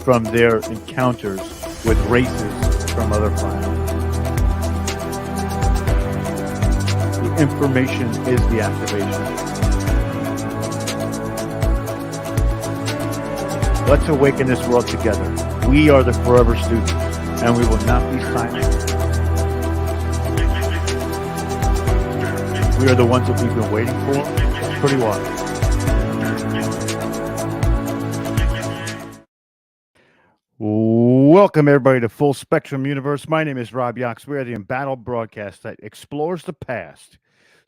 from their encounters with races from other planets. The information is the activation. Let's awaken this world together. We are the forever students, and we will not be silent. We are the ones that we've been waiting for. Pretty wild. Welcome, everybody, to Full Spectrum Universe. My name is Rob Yox. We are the embattled broadcast that explores the past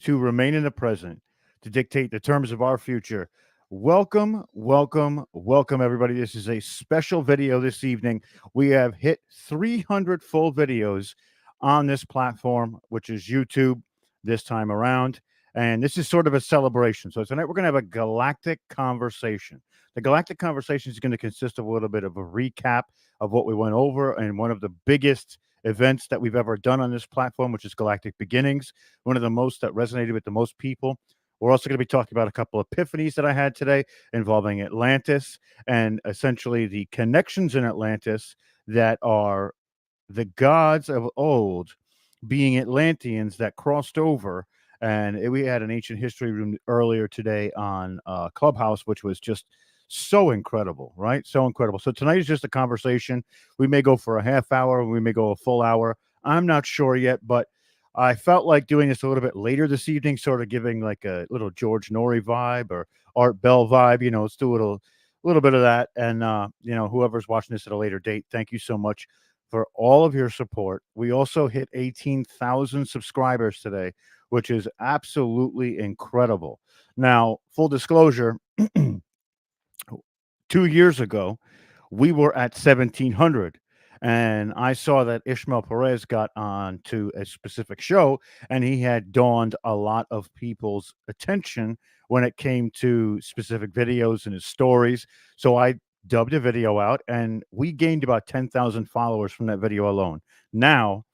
to remain in the present, to dictate the terms of our future. Welcome, welcome, welcome, everybody. This is a special video this evening. We have hit 300 full videos on this platform, which is YouTube this time around. And this is sort of a celebration. So tonight we're going to have a galactic conversation. The galactic conversation is going to consist of a little bit of a recap of what we went over and one of the biggest events that we've ever done on this platform, which is Galactic Beginnings, one of the most that resonated with the most people. We're also going to be talking about a couple of epiphanies that I had today involving Atlantis and essentially the connections in Atlantis that are the gods of old being Atlanteans that crossed over. And we had an ancient history room earlier today on Clubhouse, which was just so incredible, right? So incredible. So tonight is just a conversation. We may go for a half hour. We may go a full hour. I'm not sure yet, but I felt like doing this a little bit later this evening, sort of giving like a little George Norrie vibe or Art Bell vibe. You know, let's do a little bit of that. And, you know, whoever's watching this at a later date, thank you so much for all of your support. We also hit 18,000 subscribers today, which is absolutely incredible. Now, full disclosure, 2 years ago, we were at 1,700. And I saw that Ishmael Perez got on to a specific show, and he had dawned a lot of people's attention when it came to specific videos and his stories. So I dubbed a video out, and we gained about 10,000 followers from that video alone. Now,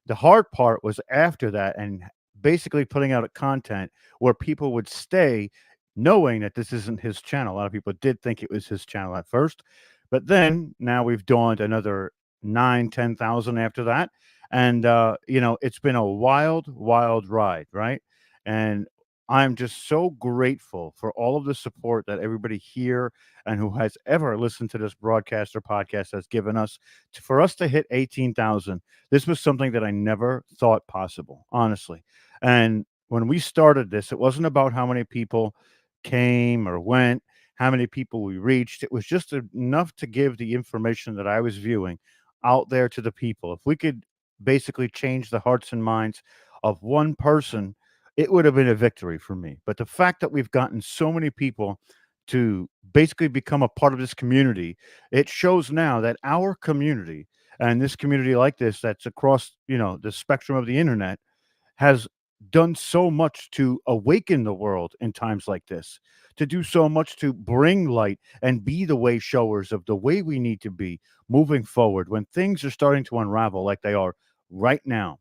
the hard part was after that and basically putting out a content where people would stay knowing that this isn't his channel. A lot of people did think it was his channel at first, but then now we've dawned another 10,000 after that. And, you know, it's been a wild, wild ride, right? And I'm just so grateful for all of the support that everybody here and who has ever listened to this broadcast or podcast has given us. For us to hit 18,000, this was something that I never thought possible, honestly. And when we started this, it wasn't about how many people came or went, how many people we reached. It was just enough to give the information that I was viewing out there to the people. If we could basically change the hearts and minds of one person, it would have been a victory for me. But the fact that we've gotten so many people to basically become a part of this community, it shows now that our community and this community like this that's across, you know, the spectrum of the internet has done so much to awaken the world in times like this, to do so much to bring light and be the way showers of the way we need to be moving forward when things are starting to unravel like they are right now.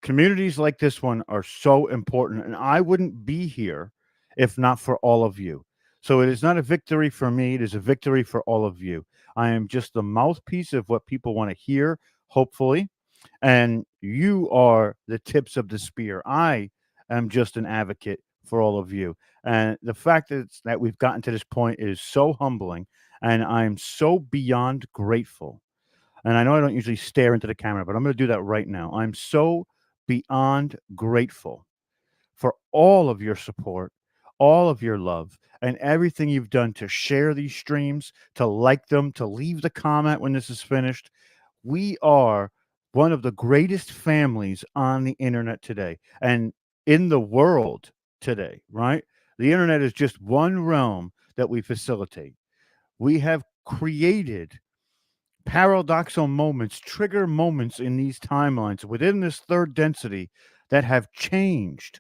Communities like this one are so important, and I wouldn't be here if not for all of you. So it is not a victory for me, it is a victory for all of you. I am just the mouthpiece of what people want to hear, hopefully, and you are the tips of the spear. I am just an advocate for all of you. And the fact that we've gotten to this point is so humbling, and I'm so beyond grateful. And I know I don't usually stare into the camera, but I'm going to do that right now. I'm so beyond grateful for all of your support, all of your love, and everything you've done to share these streams, to like them, to leave the comment when this is finished. We are one of the greatest families on the internet today and in the world today, right? The internet is just one realm that we facilitate. We have created paradoxical moments, trigger moments in these timelines within this third density that have changed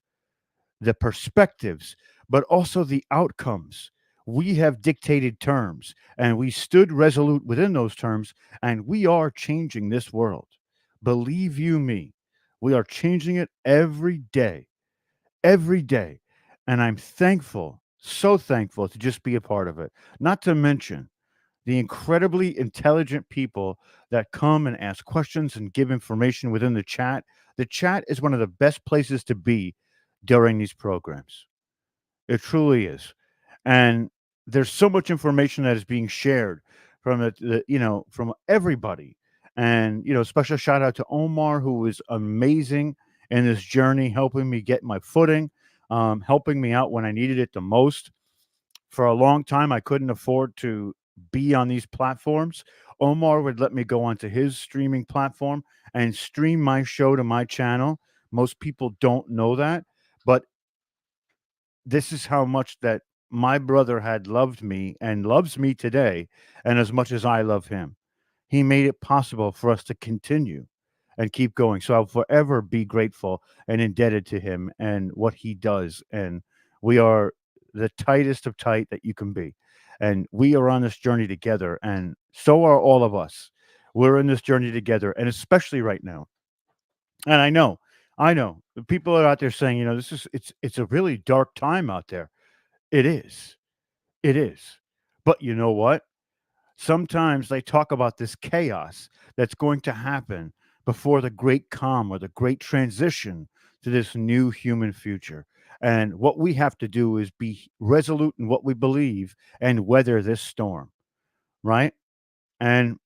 the perspectives, but also the outcomes. We have dictated terms and we stood resolute within those terms, and we are changing this world. Believe you me, we are changing it every day, every day. And I'm thankful, so thankful to just be a part of it. Not to mention the incredibly intelligent people that come and ask questions and give information within the chat is one of the best places to be during these programs. It truly is. And there's so much information that is being shared from from everybody. And special shout out to Omar, who was amazing in this journey, helping me get my footing, helping me out when I needed it the most. For a long time, I couldn't afford to be on these platforms. Omar would let me go onto his streaming platform and stream my show to my channel. Most people don't know that, but this is how much that my brother had loved me and loves me today, and as much as I love him. He made it possible for us to continue and keep going. So I'll forever be grateful and indebted to him and what he does. And we are the tightest of tight that you can be. And we are on this journey together, and so are all of us. We're in this journey together, and especially right now. And I know the people are out there saying, it's a really dark time out there. It is. It is. But you know what? Sometimes they talk about this chaos that's going to happen before the great calm or the great transition to this new human future. And what we have to do is be resolute in what we believe and weather this storm, right? And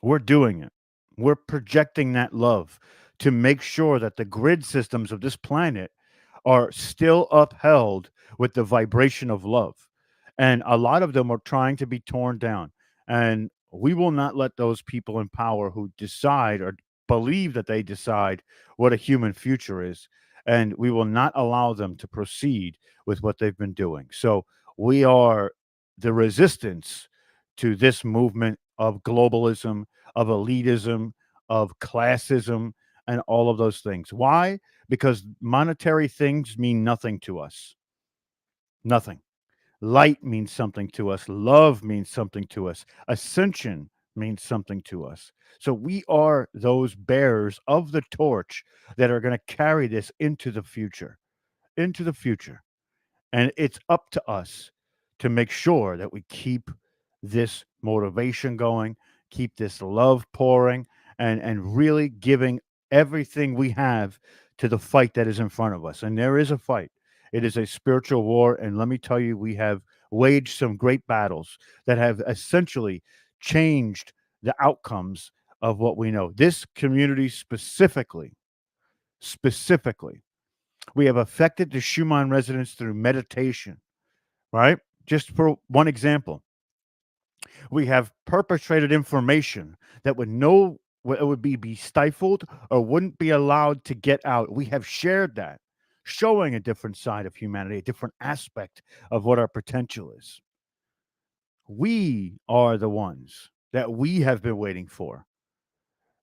we're doing it. We're projecting that love to make sure that the grid systems of this planet are still upheld with the vibration of love. And a lot of them are trying to be torn down. And we will not let those people in power who decide or believe that they decide what a human future is. And we will not allow them to proceed with what they've been doing. So we are the resistance to this movement of globalism, of elitism, of classism, and all of those things. Why? Because monetary things mean nothing to us. Nothing. Light means something to us. Love means something to us. Ascension means something to us. So we are those bearers of the torch that are going to carry this into the future. Into the future. And it's up to us to make sure that we keep this motivation going, keep this love pouring, and really giving everything we have to the fight that is in front of us. And there is a fight. It is a spiritual war. And let me tell you, we have waged some great battles that have essentially changed the outcomes of what we know. This community specifically, we have affected the Schumann residents through meditation, right? Just for one example, we have perpetrated information that it would be stifled or wouldn't be allowed to get out. We have shared that, showing a different side of humanity, a different aspect of what our potential is. We are the ones that we have been waiting for.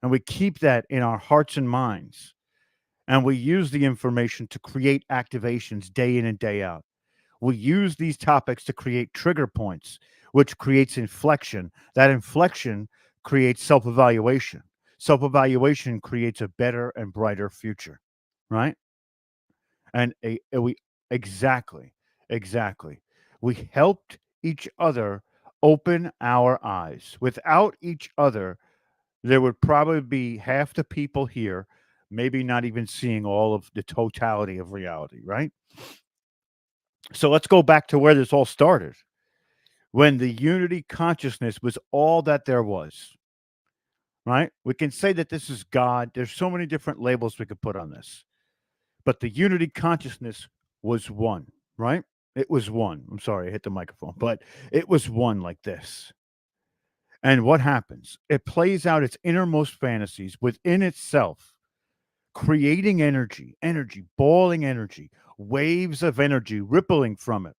And we keep that in our hearts and minds. And we use the information to create activations day in and day out. We use these topics to create trigger points, which creates inflection. That inflection creates self evaluation. Self evaluation creates a better and brighter future, right? We exactly, exactly. We helped each other open our eyes. Without each other, there would probably be half the people here, maybe not even seeing all of the totality of reality, right? So let's go back to where this all started. When the unity consciousness was all that there was, right? We can say that this is God. There's so many different labels we could put on this, but the unity consciousness was one, right? It was one. I'm sorry, I hit the microphone, but it was one like this. And what happens? It plays out its innermost fantasies within itself, creating energy, boiling energy, waves of energy rippling from it,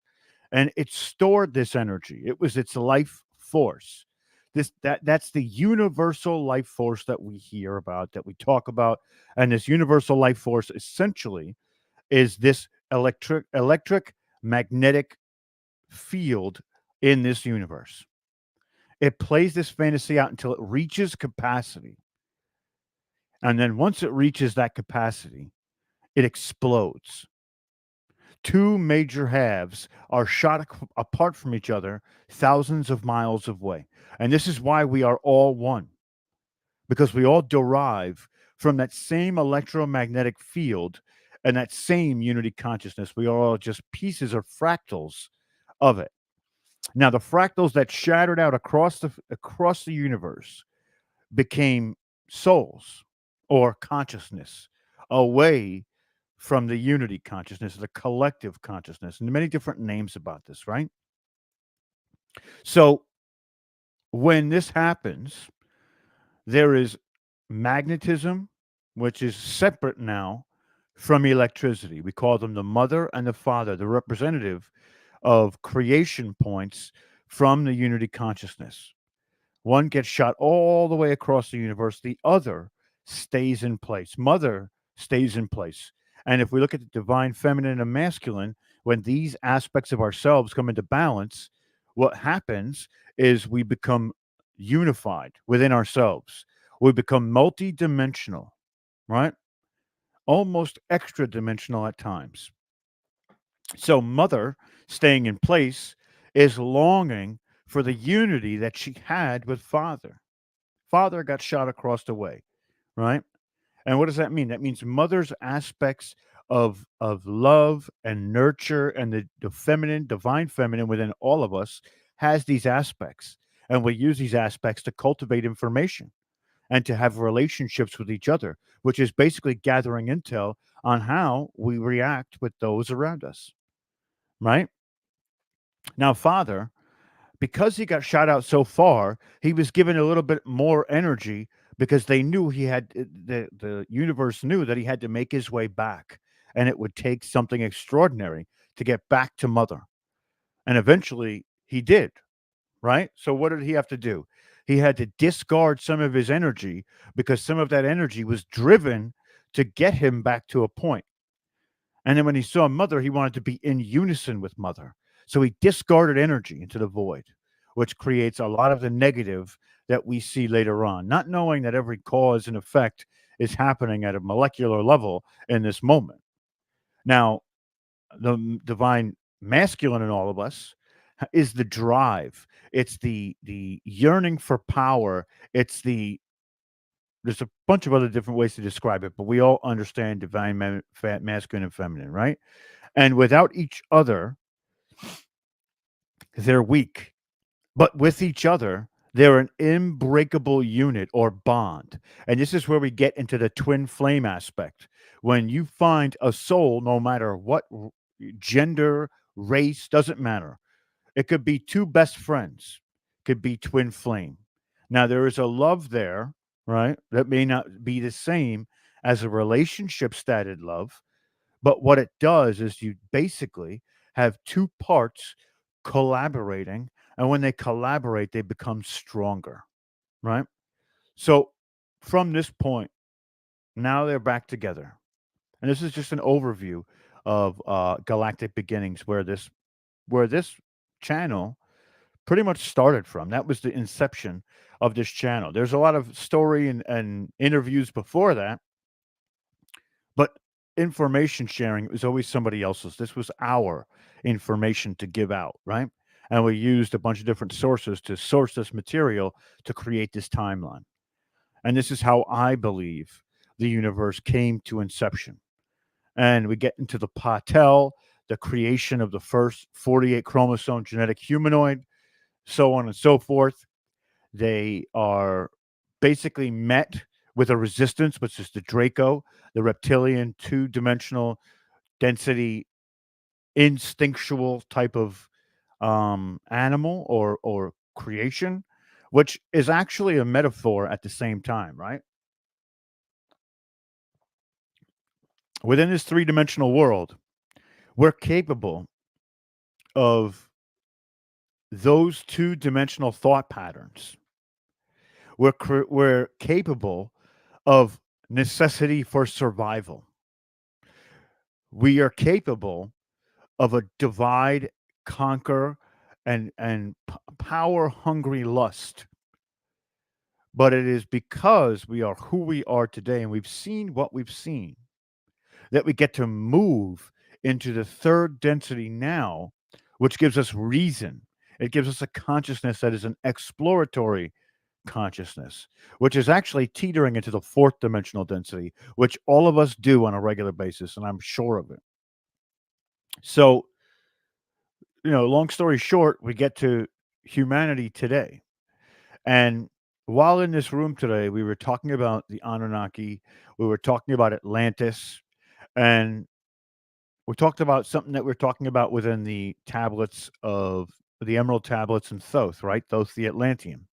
and it stored this energy. It was its life force. That's the universal life force that we hear about, that we talk about. And this universal life force essentially is this electric magnetic field in this universe. It plays this fantasy out until it reaches capacity. And then once it reaches that capacity, it explodes. Two major halves are shot apart from each other thousands of miles away. And this is why we are all one, because we all derive from that same electromagnetic field and that same unity consciousness. We are all just pieces or fractals of it. Now, the fractals that shattered out across the universe became souls or consciousness away from the unity consciousness, the collective consciousness, and many different names about this, right? So when this happens, there is magnetism, which is separate now from electricity. We call them the mother and the father, the representative of creation points from the unity consciousness. One gets shot all the way across the universe, the other stays in place. Mother stays in place. And if we look at the divine feminine and masculine, when these aspects of ourselves come into balance, what happens is we become unified within ourselves. We become multidimensional, right? Almost extra dimensional at times. So, mother staying in place is longing for the unity that she had with father. Father got shot across the way, right? And what does that mean? That means mother's aspects of love and nurture and the feminine, divine feminine within all of us has these aspects. And we use these aspects to cultivate information and to have relationships with each other, which is basically gathering intel on how we react with those around us, right? Now, father, because he got shot out so far, he was given a little bit more energy because they knew he had the universe knew that he had to make his way back, and it would take something extraordinary to get back to mother. And eventually he did, right? So what did he have to do? He had to discard some of his energy because some of that energy was driven to get him back to a point. And then when he saw mother, he wanted to be in unison with mother. So he discarded energy into the void, which creates a lot of the negative that we see later on, not knowing that every cause and effect is happening at a molecular level in this moment. Now, the divine masculine in all of us is the drive. It's the yearning for power. It's there's a bunch of other different ways to describe it, but we all understand divine masculine and feminine, right? And without each other, they're weak. But with each other, they're an unbreakable unit or bond. And this is where we get into the twin flame aspect. When you find a soul, no matter what gender, race, doesn't matter. It could be two best friends, could be twin flame. Now, there is a love there, right? That may not be the same as a relationship stated love. But what it does is you basically have two parts collaborating, and when they collaborate, they become stronger, right? So from this point, now they're back together. And this is just an overview of Galactic Beginnings, where this channel pretty much started from. That was the inception of this channel. There's a lot of story and interviews before that, but information sharing was always somebody else's. This was our information to give out, right? And we used a bunch of different sources to source this material to create this timeline. And this is how I believe the universe came to inception. And we get into the Patel, the creation of the first 48 chromosome genetic humanoid, so on and so forth. They are basically met with a resistance, which is the Draco, the reptilian two-dimensional density instinctual type of animal or creation, which is actually a metaphor at the same time, right? Within this three-dimensional world, we're capable of those two-dimensional thought patterns. We're capable of necessity for survival. We are capable of a divide, conquer, and power hungry lust. But it is because we are who we are today and we've seen what we've seen that we get to move into the third density now, which gives us reason. It gives us a consciousness that is an exploratory consciousness, which is actually teetering into the fourth dimensional density, which all of us do on a regular basis, and I'm sure of it. So, long story short, we get to humanity today. And while in this room today, we were talking about the Anunnaki, we were talking about Atlantis, and we talked about something that we're talking about within the tablets of the Emerald Tablets and Thoth, right? Thoth the Atlantean.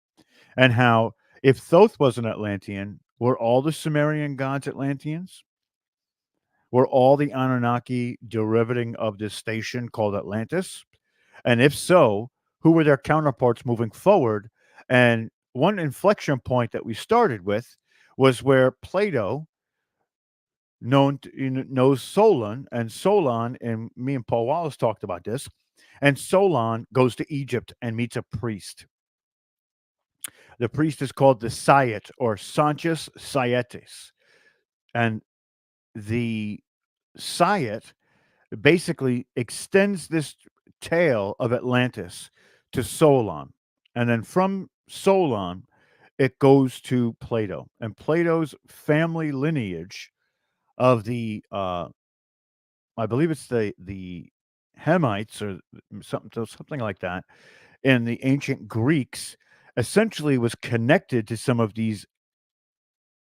And how if Thoth was an Atlantean, were all the Sumerian gods Atlanteans? Were all the Anunnaki derivating of this station called Atlantis? And if so, who were their counterparts moving forward? And one inflection point that we started with was where Plato knows Solon, and Solon, and me and Paul Wallace talked about this, and Solon goes to Egypt and meets a priest. The priest is called the Sayet or Sanchez Sayetes. And the Sayet basically extends this tale of Atlantis to Solon. And then from Solon, it goes to Plato. And Plato's family lineage of the, I believe it's the Hamites or something like that, in the ancient Greeks, essentially was connected to some of these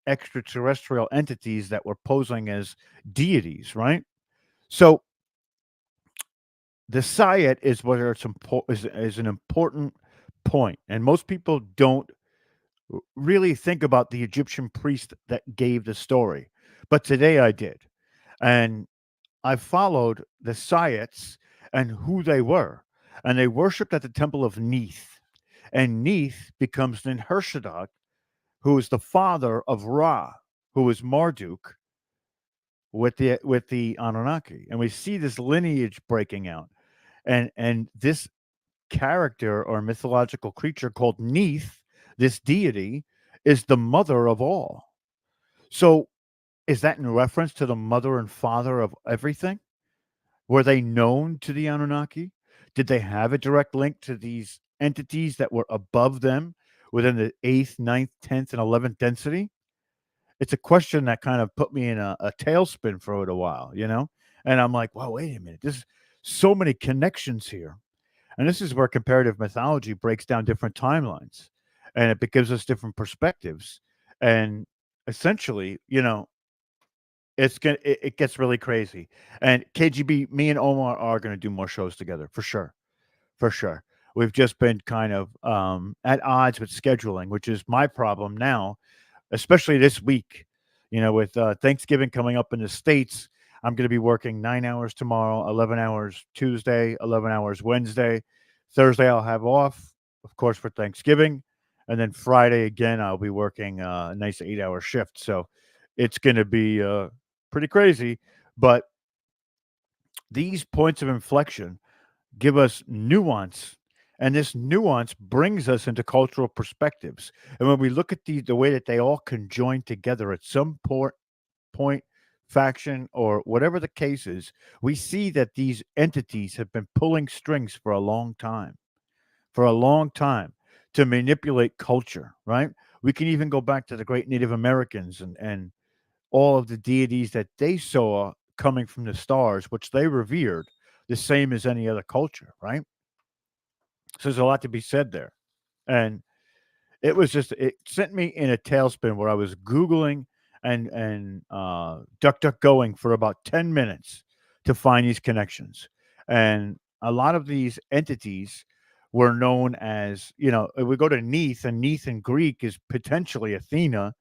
extraterrestrial entities that were posing as deities, right? So the Sayat is where is an important point, and most people don't really think about the Egyptian priest that gave the story, but today I did, and I followed the Sayats and who they were, and they worshipped at the temple of Neith, and Neith becomes Ninhursag, who is the father of Ra, who is Marduk with the Anunnaki, and we see this lineage breaking out, and this character or mythological creature called Neith, this deity, is the mother of all. So, is that in reference to the mother and father of everything? Were they known to the Anunnaki? Did they have a direct link to these entities that were above them within the eighth, ninth, 10th, and 11th density? It's a question that kind of put me in a tailspin for a little while, you know? And I'm like, well, wait a minute. There's so many connections here. And this is where comparative mythology breaks down different timelines and it gives us different perspectives. And essentially, it gets really crazy. And KGB, me and Omar are gonna do more shows together for sure. For sure. We've just been kind of at odds with scheduling, which is my problem now, especially this week. With Thanksgiving coming up in the States, I'm going to be working 9 hours tomorrow, 11 hours Tuesday, 11 hours Wednesday. Thursday, I'll have off, of course, for Thanksgiving. And then Friday, again, I'll be working a nice 8 hour shift. So it's going to be pretty crazy. But these points of inflection give us nuance, and this nuance brings us into cultural perspectives. And when we look at the way that they all conjoin together at some point, faction, or whatever the case is, we see that these entities have been pulling strings for a long time to manipulate culture, right? We can even go back to the great Native Americans and all of the deities that they saw coming from the stars, which they revered the same as any other culture, right? So there's a lot to be said there. And it sent me in a tailspin where I was Googling and duck going for about 10 minutes to find these connections. And a lot of these entities were known as, we go to Neith, and Neith in Greek is potentially Athena,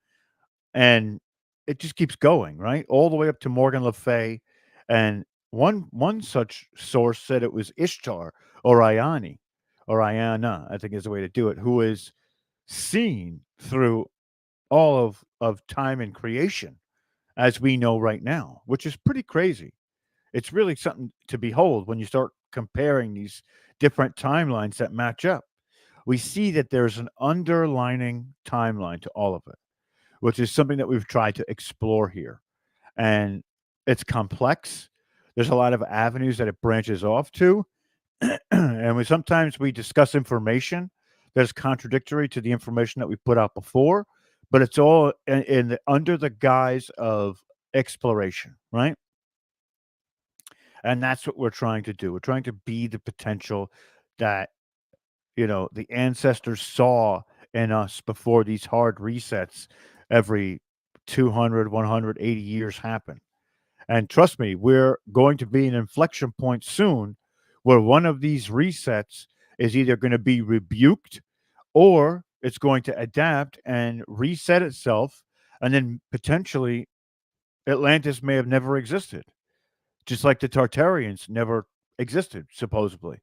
and it just keeps going, right? All the way up to Morgan Le Fay. And one such source said it was Ishtar or Ione or Iana, I think is the way to do it, who is seen through all of time and creation as we know right now, which is pretty crazy. It's really something to behold when you start comparing these different timelines that match up. We see that there's an underlining timeline to all of it, which is something that we've tried to explore here. And it's complex. There's a lot of avenues that it branches off to, and we sometimes discuss information that's contradictory to the information that we put out before, but it's all under the guise of exploration, right? And that's what we're trying to do. We're trying to be the potential that the ancestors saw in us before these hard resets every 200, 180 years happen. And trust me, we're going to be an inflection point soon where one of these resets is either going to be rebuked or it's going to adapt and reset itself. And then potentially Atlantis may have never existed, just like the Tartarians never existed, supposedly.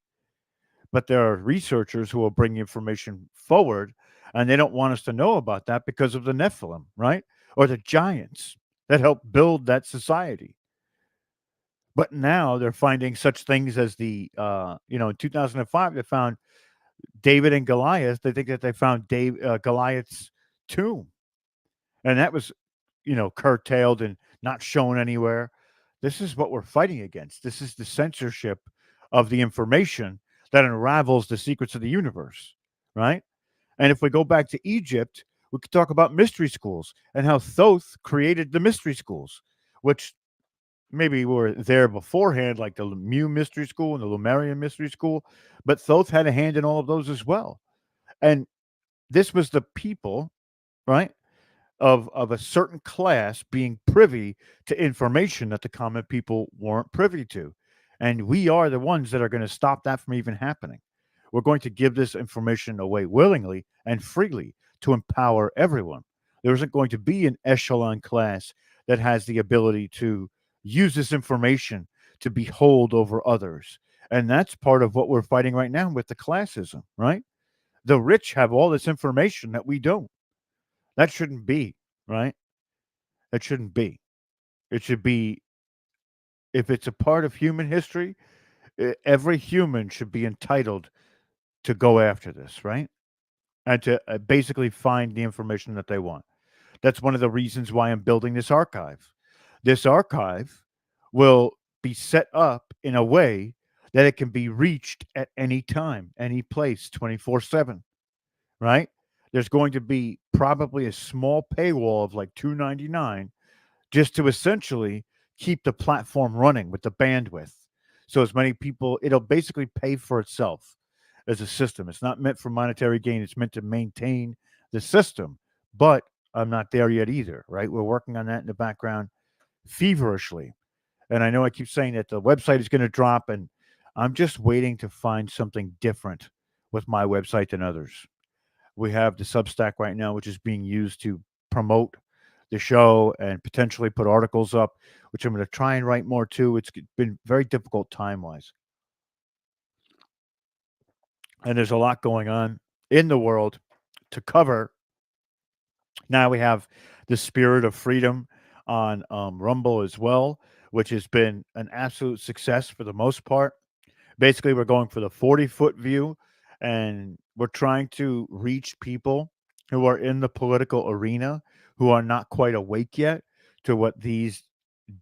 But there are researchers who will bring information forward, and they don't want us to know about that because of the Nephilim, right? Or the giants that helped build that society. But now they're finding such things as in 2005, they found David and Goliath. They think that they found Goliath's tomb, and that was, curtailed and not shown anywhere. This is what we're fighting against. This is the censorship of the information that unravels the secrets of the universe, right? And if we go back to Egypt, we could talk about mystery schools and how Thoth created the mystery schools, which maybe were there beforehand, like the Mu Mystery School and the Lumerian Mystery School, but Thoth had a hand in all of those as well. And this was the people, right, of a certain class being privy to information that the common people weren't privy to. And we are the ones that are going to stop that from even happening. We're going to give this information away willingly and freely to empower everyone. There isn't going to be an echelon class that has the ability to use this information to be hold over others. And that's part of what we're fighting right now with the classism, right? The rich have all this information that we don't. That shouldn't be, right? It shouldn't be. It should be, if it's a part of human history, every human should be entitled to go after this, right? And to basically find the information that they want. That's one of the reasons why I'm building this archive. This archive will be set up in a way that it can be reached at any time, any place, 24/7, right? There's going to be probably a small paywall of like $2.99 just to essentially keep the platform running with the bandwidth. So as many people, it'll basically pay for itself as a system. It's not meant for monetary gain. It's meant to maintain the system. But I'm not there yet either, right? We're working on that in the background feverishly. And I know I keep saying that the website is going to drop, and I'm just waiting to find something different with my website than others. We have the Substack right now, which is being used to promote the show and potentially put articles up, which I'm going to try and write more too. It's been very difficult time wise. And there's a lot going on in the world to cover. Now we have the Spirit of Freedom on Rumble as well, which has been an absolute success for the most part. Basically, we're going for the 40-foot view, and we're trying to reach people who are in the political arena who are not quite awake yet to what these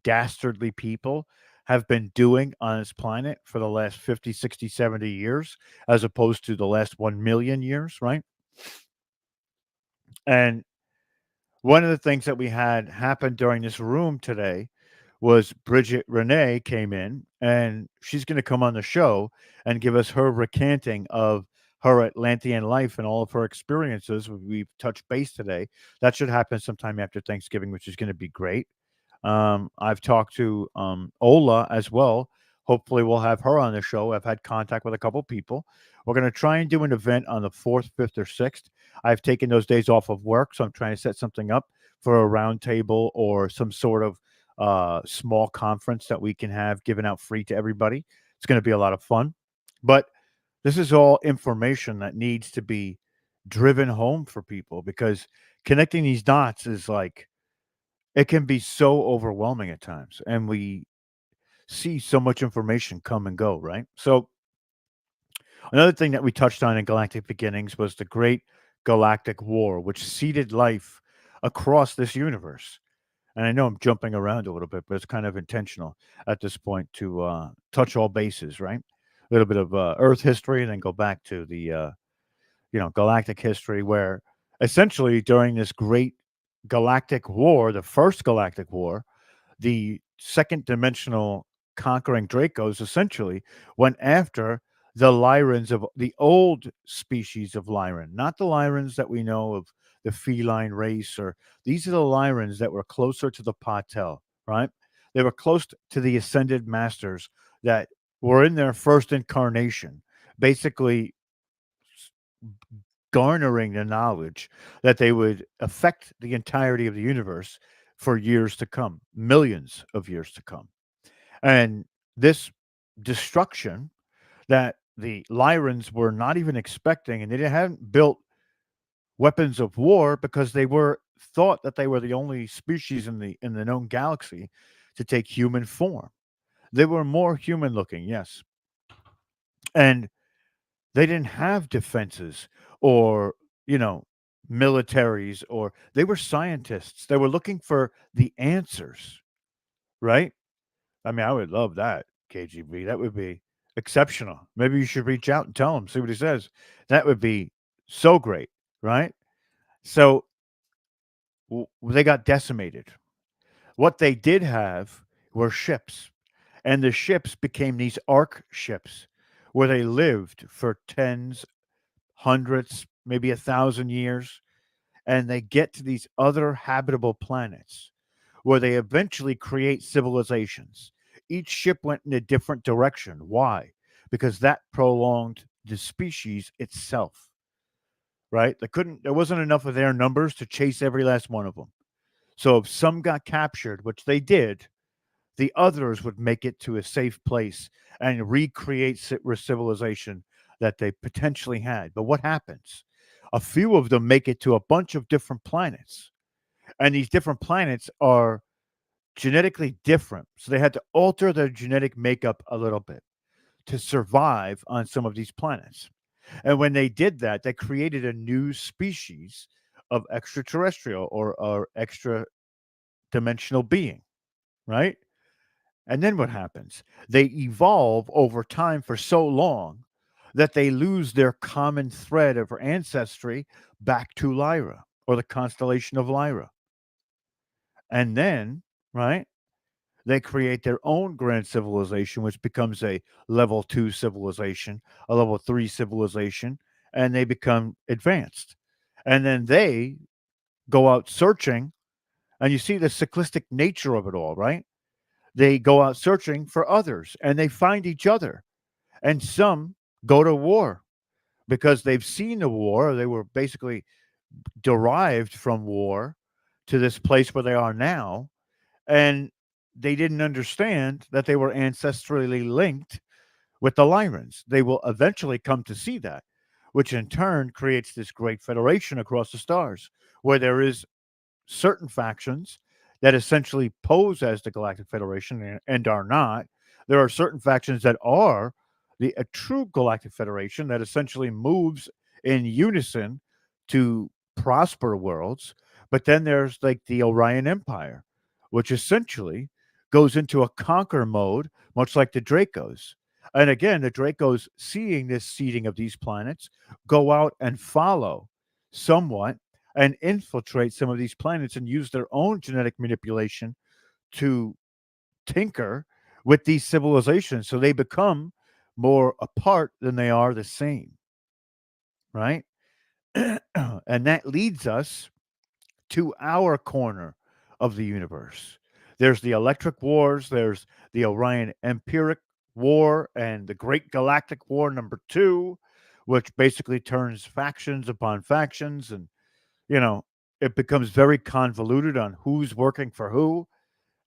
dastardly people have been doing on this planet for the last 50, 60, 70 years, as opposed to the last 1 million years, right? And one of the things that we had happen during this room today was Bridget Renee came in, and she's going to come on the show and give us her recanting of her Atlantean life and all of her experiences. We've touched base today. That should happen sometime after Thanksgiving, which is going to be great. I've talked to Ola as well. Hopefully, we'll have her on the show. I've had contact with a couple people. We're going to try and do an event on the 4th, 5th, or 6th. I've taken those days off of work, so I'm trying to set something up for a roundtable or some sort of small conference that we can have given out free to everybody. It's going to be a lot of fun. But this is all information that needs to be driven home for people, because connecting these dots is like, it can be so overwhelming at times, and we see so much information come and go, right? So another thing that we touched on in Galactic Beginnings was the Great Galactic War, which seeded life across this universe. And I know I'm jumping around a little bit, but it's kind of intentional at this point to touch all bases, right? A little bit of Earth history, and then go back to the galactic history, where essentially during this great galactic war, the first galactic war, the second dimensional conquering Dracos essentially went after the Lyrans of the old species of Lyran, not the Lyrans that we know of the feline race, or these are the Lyrans that were closer to the Patel, right? They were close to the ascended masters that were in their first incarnation, basically garnering the knowledge that they would affect the entirety of the universe for years to come, millions of years to come. And this destruction that the Lyrans were not even expecting, and they hadn't built weapons of war because they were thought that they were the only species in the known galaxy to take human form. They were more human looking, yes. And they didn't have defenses or, you know, militaries, or they were scientists. They were looking for the answers, right? I mean, I would love that, KGB. That would be exceptional. Maybe you should reach out and tell him, see what he says. That would be so great, right? So they got decimated. What they did have were ships, and the ships became these arc ships where they lived for tens, hundreds, maybe 1,000 years, and they get to these other habitable planets where they eventually create civilizations. Each ship went in a different direction. Why? Because that prolonged the species itself, right? There wasn't enough of their numbers to chase every last one of them. So if some got captured, which they did, the others would make it to a safe place and recreate civilization that they potentially had. But what happens? A few of them make it to a bunch of different planets, and these different planets are genetically different. So they had to alter their genetic makeup a little bit to survive on some of these planets. And when they did that, they created a new species of extraterrestrial or extra dimensional being, right? And then what happens? They evolve over time for so long that they lose their common thread of ancestry back to Lyra, or the constellation of Lyra. And then, right, they create their own grand civilization, which becomes a level 2 civilization, a level 3 civilization, and they become advanced. And then they go out searching, and you see the cyclistic nature of it all, right? They go out searching for others, and they find each other. And some go to war because they've seen the war. They were basically derived from war to this place where they are now. And they didn't understand that they were ancestrally linked with the Lyrans. They will eventually come to see that, which in turn creates this great federation across the stars where there is certain factions that essentially pose as the Galactic Federation and are not. There are certain factions that are a true Galactic Federation that essentially moves in unison to prosper worlds. But then there's like the Orion Empire, which essentially goes into a conquer mode, much like the Dracos. And again, the Dracos, seeing this seeding of these planets, go out and follow somewhat and infiltrate some of these planets and use their own genetic manipulation to tinker with these civilizations so they become more apart than they are the same, right? And that leads us to our corner of the universe. There's the Electric Wars, there's the Orion Empiric War, and the Great Galactic War number 2, which basically turns factions upon factions, and you know, it becomes very convoluted on who's working for who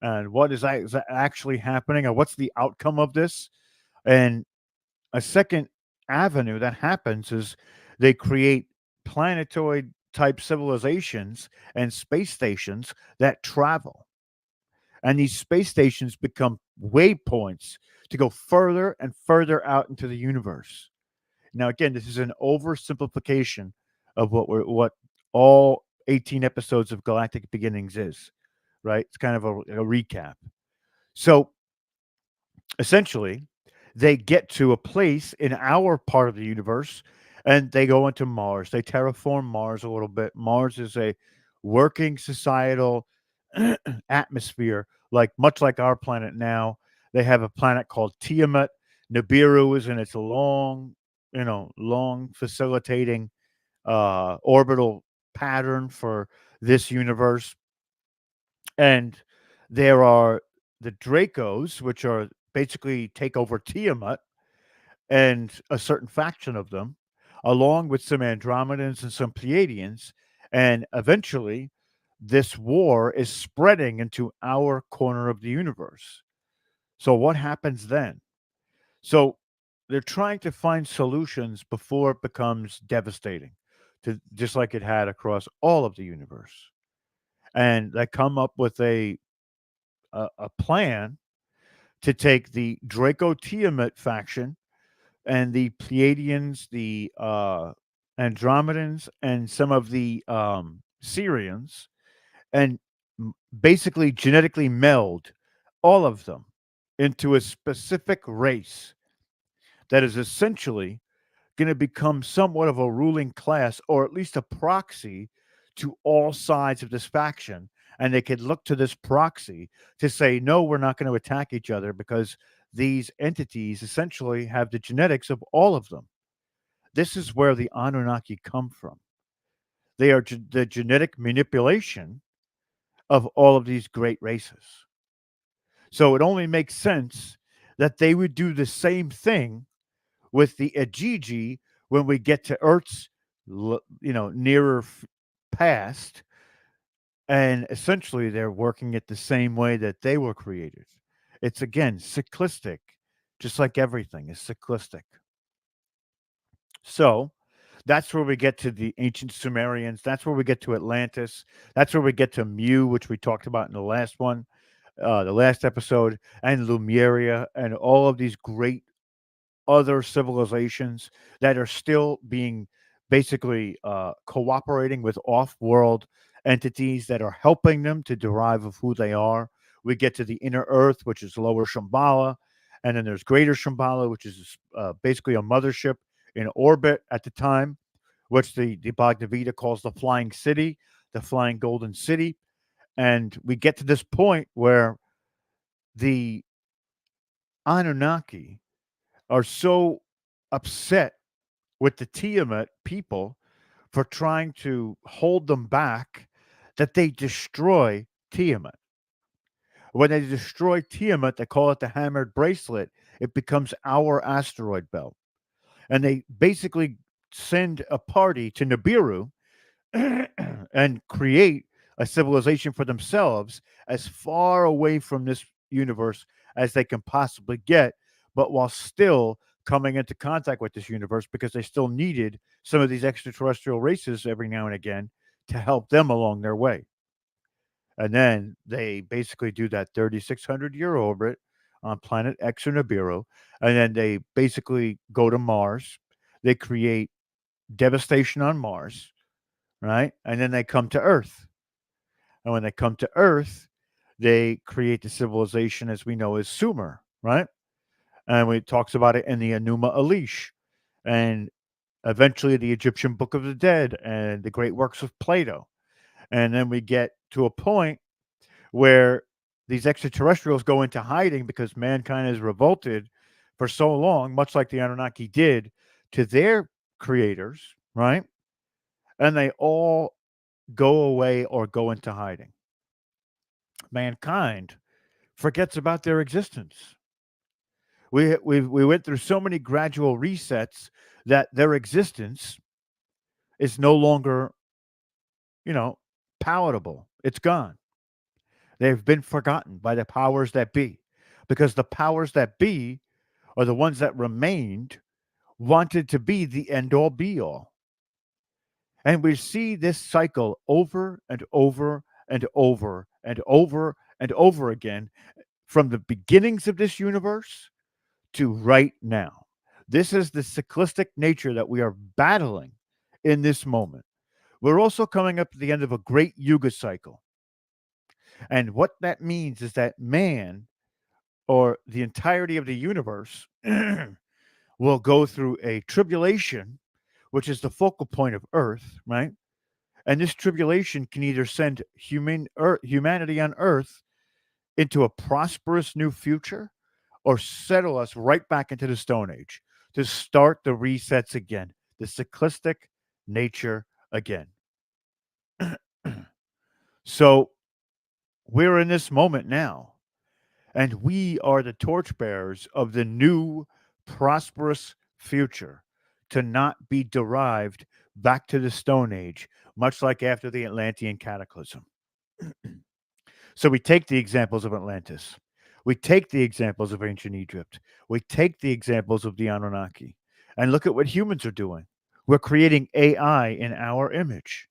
and what is actually happening, or what's the outcome of this. And a second avenue that happens is they create planetoid type civilizations and space stations that travel. And these space stations become waypoints to go further and further out into the universe. Now, again, this is an oversimplification of what all 18 episodes of Galactic Beginnings is, right? It's kind of a recap. So essentially, they get to a place in our part of the universe and they go into Mars. They terraform Mars a little bit. Mars is a working societal atmosphere, like much like our planet now. They have a planet called Tiamat. Nibiru is in its long, long facilitating orbital pattern for this universe. And there are the Dracos, which are basically take over Tiamat and a certain faction of them, along with some Andromedans and some Pleiadians. And eventually, this war is spreading into our corner of the universe. So, what happens then? So, they're trying to find solutions before it becomes devastating, to just like it had across all of the universe. And they come up with a plan to take the Draco Tiamat faction and the Pleiadians, the Andromedans, and some of the Syrians, and basically genetically meld all of them into a specific race that is essentially going to become somewhat of a ruling class, or at least a proxy to all sides of this faction. And they could look to this proxy to say, no, we're not going to attack each other because these entities essentially have the genetics of all of them. This is where the Anunnaki come from. They are the genetic manipulation of all of these great races. So it only makes sense that they would do the same thing with the Ajiji when we get to Earth's, nearer past, and essentially they're working it the same way that they were created. It's again cyclistic, just like everything is cyclistic. So that's where we get to the ancient Sumerians. That's where we get to Atlantis. That's where we get to Mu, which we talked about in the last one, the last episode, and Lemuria, and all of these great other civilizations that are still being basically cooperating with off-world entities that are helping them to derive of who they are. We get to the inner Earth, which is lower Shambhala, and then there's greater Shambhala, which is basically a mothership in orbit at the time, which the Bhagavad Gita calls the flying city, the flying golden city. And we get to this point where the Anunnaki are so upset with the Tiamat people for trying to hold them back that they destroy Tiamat. When they destroy Tiamat, they call it the hammered bracelet. It becomes our asteroid belt. And they basically send a party to Nibiru and create a civilization for themselves as far away from this universe as they can possibly get, but while still coming into contact with this universe because they still needed some of these extraterrestrial races every now and again to help them along their way. And then they basically do that 3,600-year orbit on planet X or Nibiru, and then they basically go to Mars. They create devastation on Mars, right? And then they come to Earth. And when they come to Earth, they create the civilization as we know as Sumer, right? And it talks about it in the Enuma Elish, and eventually the Egyptian Book of the Dead and the great works of Plato. And then we get to a point where these extraterrestrials go into hiding because mankind has revolted for so long, much like the Anunnaki did to their creators, right? And they all go away or go into hiding. Mankind forgets about their existence. We went through so many gradual resets that their existence is no longer, you know, palatable. It's gone. They've been forgotten by the powers that be because the powers that be are the ones that remained wanted to be the end all be all. And we see this cycle over and over and over and over and over again from the beginnings of this universe to right now. This is the cyclistic nature that we are battling in this moment. We're also coming up to the end of a great yuga cycle. And what that means is that man, or the entirety of the universe, will go through a tribulation, which is the focal point of Earth, right? And this tribulation can either send humanity on Earth into a prosperous new future, or settle us right back into the Stone Age to start the resets again, the cyclistic nature again. So we're in this moment now, and we are the torchbearers of the new prosperous future to not be derived back to the Stone Age, much like after the Atlantean cataclysm. So we take the examples of Atlantis. We take the examples of ancient Egypt. We take the examples of the Anunnaki. And look at what humans are doing. We're creating AI in our image.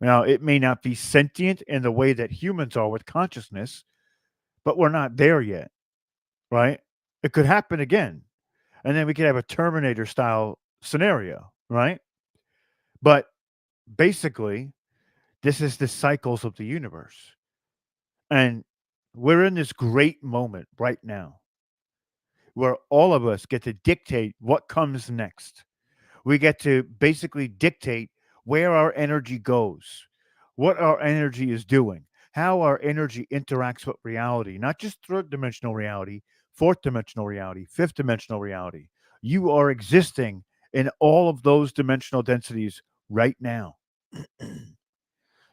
Now, it may not be sentient in the way that humans are with consciousness, but we're not there yet, right? It could happen again. And then we could have a Terminator style scenario, right? But basically, this is the cycles of the universe. And we're in this great moment right now where all of us get to dictate what comes next. We get to basically dictate where our energy goes, what our energy is doing, how our energy interacts with reality, not just third dimensional reality, fourth dimensional reality, fifth dimensional reality. You are existing in all of those dimensional densities right now.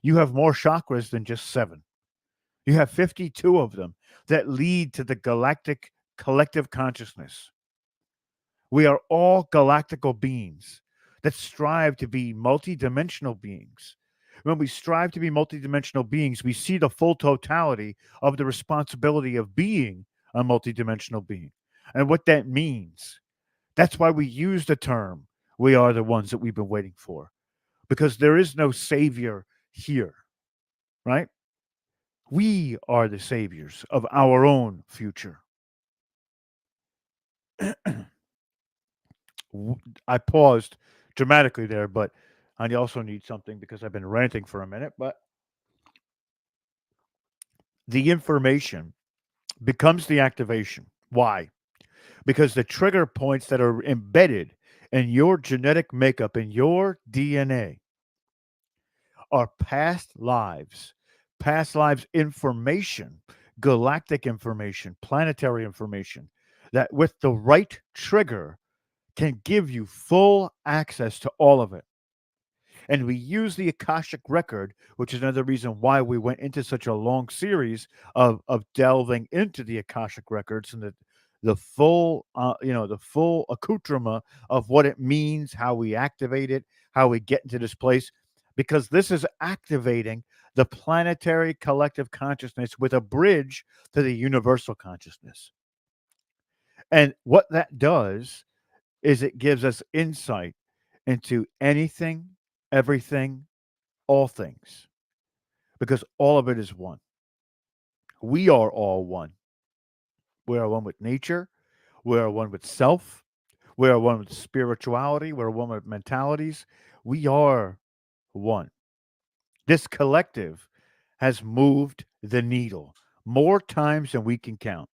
You have more chakras than just seven. You have 52 of them that lead to the galactic collective consciousness. We are all galactical beings that strive to be multidimensional beings. When we strive to be multidimensional beings, we see the full totality of the responsibility of being a multidimensional being and what that means. That's why we use the term, we are the ones that we've been waiting for, because there is no savior here, right? We are the saviors of our own future. I paused dramatically there, but I also need something because I've been ranting for a minute. But the information becomes the activation. Why? Because the trigger points that are embedded in your genetic makeup, in your DNA, are past lives information, galactic information, planetary information, that with the right trigger can give you full access to all of it. And we use the Akashic record, which is another reason why we went into such a long series of delving into the Akashic records and the full the full accoutrement of what it means, how we activate it, how we get into this place, because this is activating the planetary collective consciousness with a bridge to the universal consciousness. And what that does is it gives us insight into anything, everything, all things, because all of it is one. We are all one. We are one with nature. We are one with self. We are one with spirituality. We're one with mentalities. We are one. This collective has moved the needle more times than we can count.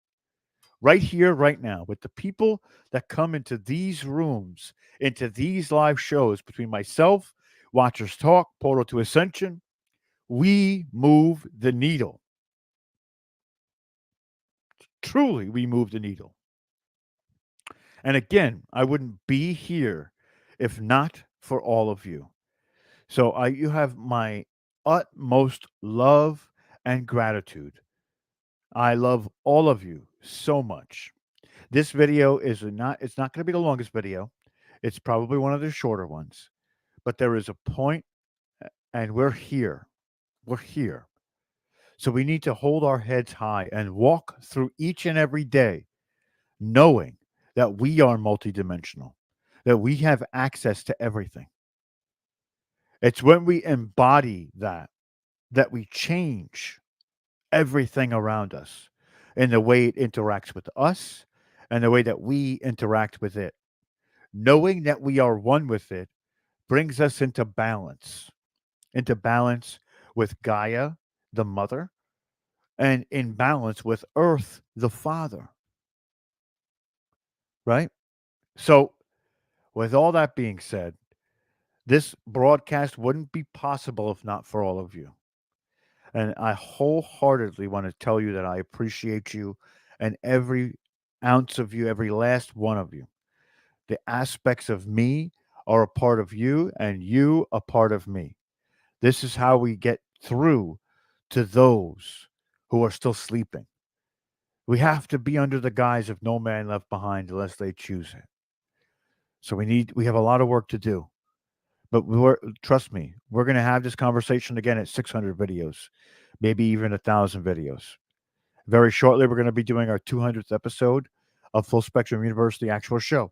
Right here, right now, with the people that come into these rooms, into these live shows between myself, Watchers Talk, Portal to Ascension, we move the needle. Truly, we move the needle. And again, I wouldn't be here if not for all of you. So you have my utmost love and gratitude. I love all of you so much. This video is not it's not going to be the longest video. It's probably one of the shorter ones. But there is a point, and we're here. We're here. So we need to hold our heads high and walk through each and every day knowing that we are multidimensional, that we have access to everything. It's when we embody that we change everything around us in the way it interacts with us and the way that we interact with it. Knowing that we are one with it brings us into balance with Gaia, the mother, and in balance with Earth, the father, right? So, with all that being said, this broadcast wouldn't be possible if not for all of you. And I wholeheartedly want to tell you that I appreciate you and every ounce of you, every last one of you. The aspects of me are a part of you, and you a part of me. This is how we get through to those who are still sleeping. We have to be under the guise of no man left behind unless they choose it. So we have a lot of work to do. But trust me, we're going to have this conversation again at 600 videos, maybe even 1,000 videos. Very shortly, we're going to be doing our 200th episode of Full Spectrum University actual show.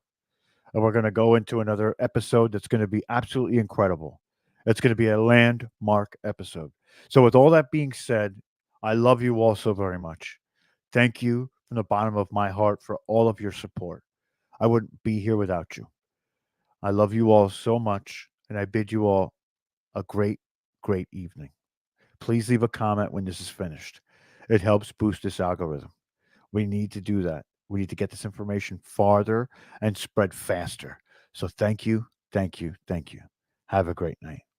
And we're going to go into another episode that's going to be absolutely incredible. It's going to be a landmark episode. So, with all that being said, I love you all so very much. Thank you from the bottom of my heart for all of your support. I wouldn't be here without you. I love you all so much, and I bid you all a great, great evening. Please leave a comment when this is finished. It helps boost this algorithm. We need to do that. We need to get this information farther and spread faster. So thank you, thank you, thank you. Have a great night.